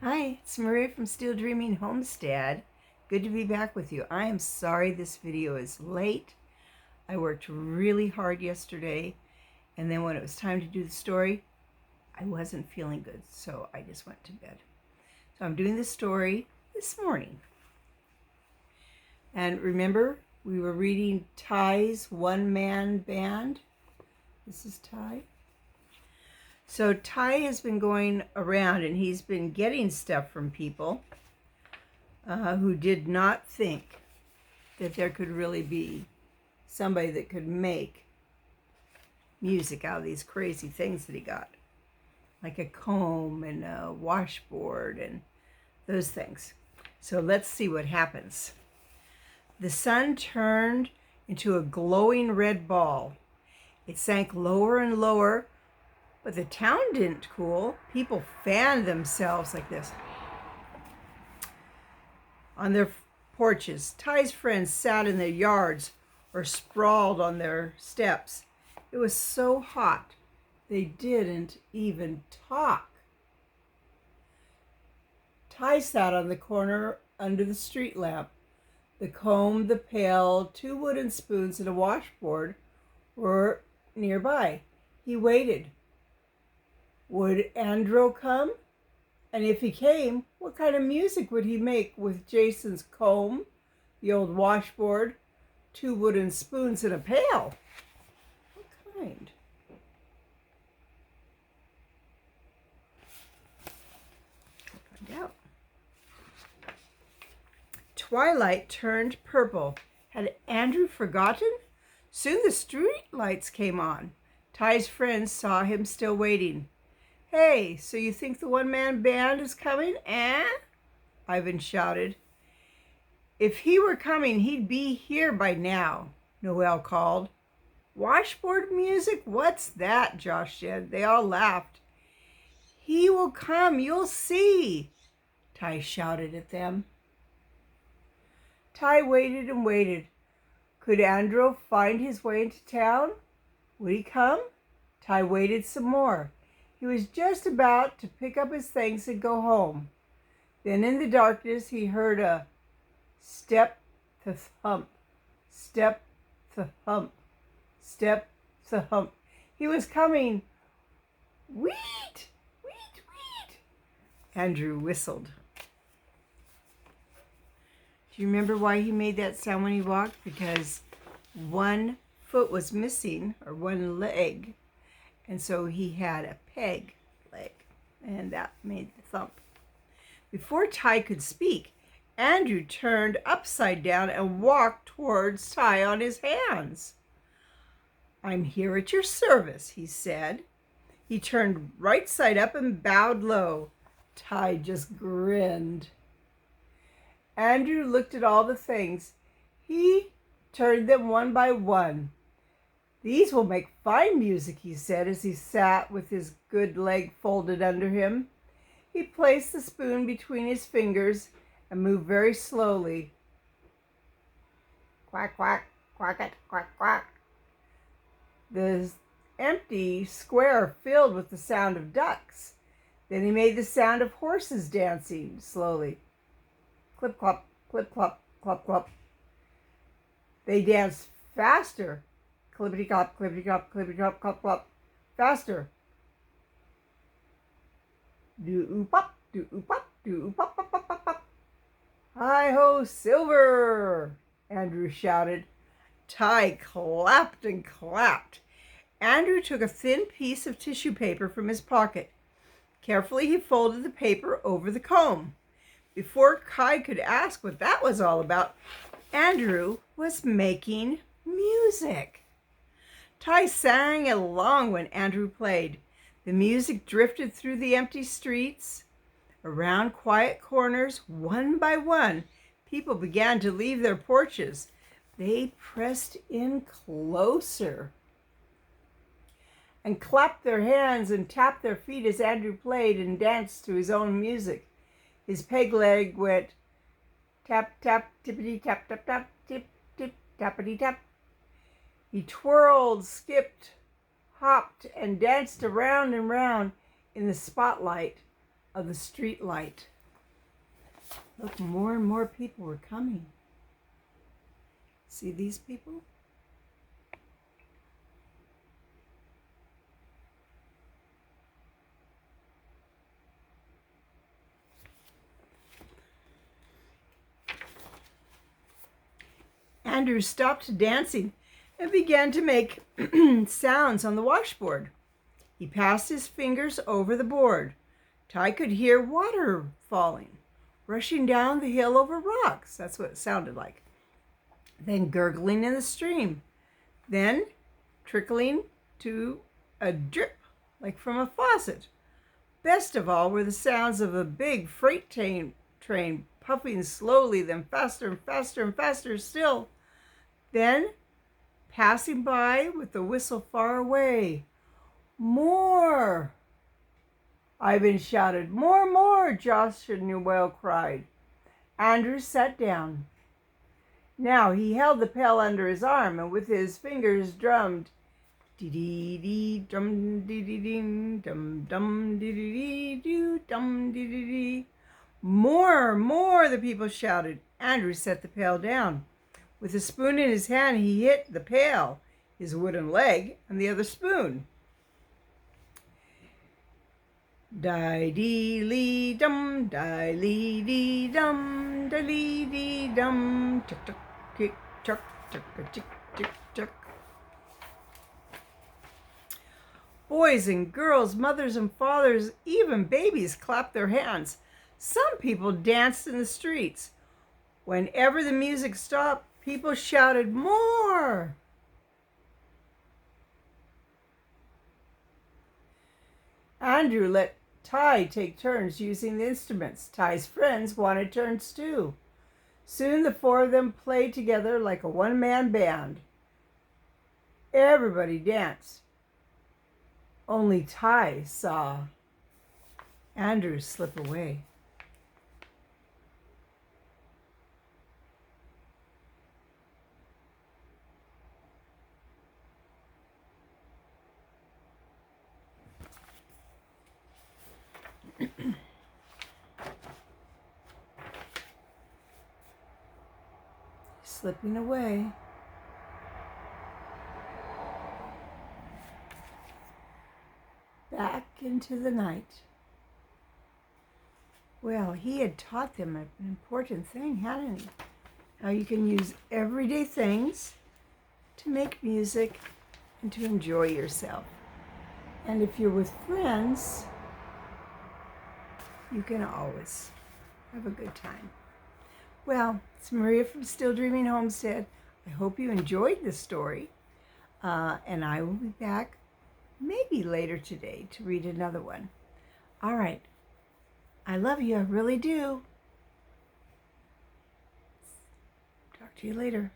Hi, it's Maria from Still Dreaming Homestead. Good to be back with you. I am sorry this video is late. I worked really hard yesterday, and then when it was time to do the story, I wasn't feeling good, so I just went to bed. So I'm doing the story this morning. And remember, we were reading Tys One Man Band. This is Ty. So Ty has been going around and he's been getting stuff from people who did not think that there could really be somebody that could make music out of these crazy things that he got, like a comb and a washboard and those things. So let's see what happens. The sun turned into a glowing red ball. It sank lower and lower, but the town didn't cool. People fanned themselves like this on their porches. Ty's friends sat in their yards or sprawled on their steps. It was so hot, they didn't even talk. Ty sat on the corner under the street lamp. The comb, the pail, 2 wooden spoons, and a washboard were nearby. He waited. Would Andrew come? And if he came, what kind of music would he make with Jason's comb, the old washboard, 2 wooden spoons, and a pail? What kind? I'll find out. Twilight turned purple. Had Andrew forgotten? Soon the street lights came on. Ty's friends saw him still waiting. Hey, so you think the one-man band is coming, eh? Ivan shouted. If he were coming, he'd be here by now, Noel called. Washboard music? What's that? Josh said. They all laughed. He will come, you'll see, Ty shouted at them. Ty waited and waited. Could Andrew find his way into town? Would he come? Ty waited some more. He was just about to pick up his things and go home. Then in the darkness he heard a step to thump, step to hump, step to hump. He was coming. Weet, weet, weet. Andrew whistled. Do you remember why he made that sound when he walked? Because one foot was missing, or one leg. And so he had a peg leg, and that made the thump. Before Ty could speak, Andrew turned upside down and walked towards Ty on his hands. I'm here at your service, he said. He turned right side up and bowed low. Ty just grinned. Andrew looked at all the things. He turned them one by one. These will make fine music, he said as he sat with his good leg folded under him. He placed the spoon between his fingers and moved very slowly. Quack, quack, quack, quack, quack. The empty square filled with the sound of ducks. Then he made the sound of horses dancing slowly. Clip, clop, clip, clop, clop, clop. They danced faster. Clippity-clop, clippity-clop, clippity-clop, clop, clop. Faster. Do-oo-pop, do-oo-pop, do-oo-pop, pop, pop, pop, pop. Hi-ho, Silver, Andrew shouted. Ty clapped and clapped. Andrew took a thin piece of tissue paper from his pocket. Carefully, he folded the paper over the comb. Before Ty could ask what that was all about, Andrew was making music. Ty sang along when Andrew played. The music drifted through the empty streets. Around quiet corners, one by one, people began to leave their porches. They pressed in closer and clapped their hands and tapped their feet as Andrew played and danced to his own music. His peg leg went tap, tap, tippity, tap, tap, tap, tip, tip, tappity, tap. He twirled, skipped, hopped, and danced around and round in the spotlight. of the street light. Look, more and more people were coming. See these people? Andrew stopped dancing and began to make sounds on the washboard. He passed his fingers over the board. Ty could hear water falling, rushing down the hill over rocks. That's what it sounded like. Then gurgling in the stream. Then trickling to a drip, like from a faucet. Best of all were the sounds of a big freight train puffing slowly, then faster and faster and faster still. Then passing by with the whistle far away. More! Ivan shouted. More, more, Josh and Noel cried. Andrew sat down. Now he held the pail under his arm and with his fingers drummed. Dee-dee-dee, dum dee-dee-ding, dum dum dee-dee-dee, dum dee-dee-dee. More, more, the people shouted. Andrew set the pail down. With a spoon in his hand, he hit the pail, his wooden leg, and the other spoon. Die-dee-lee-dum, die-lee-dee-dum, die-lee-dee-dum, chuck-chuck, kick-chuck, chuck-a-chick-chick-chuck. Boys and girls, mothers and fathers, even babies clapped their hands. Some people danced in the streets. Whenever the music stopped, people shouted, more! Andrew let Ty take turns using the instruments. Ty's friends wanted turns too. Soon the four of them played together like a one-man band. Everybody danced. Only Ty saw Andrew slip away. Slipping away. Back into the night. Well, he had taught them an important thing, hadn't he? How you can use everyday things to make music and to enjoy yourself. And if you're with friends, you can always have a good time. Well, it's Maria from Still Dreaming Homestead. I hope you enjoyed this story. And I will be back maybe later today to read another one. All right. I love you. I really do. Talk to you later.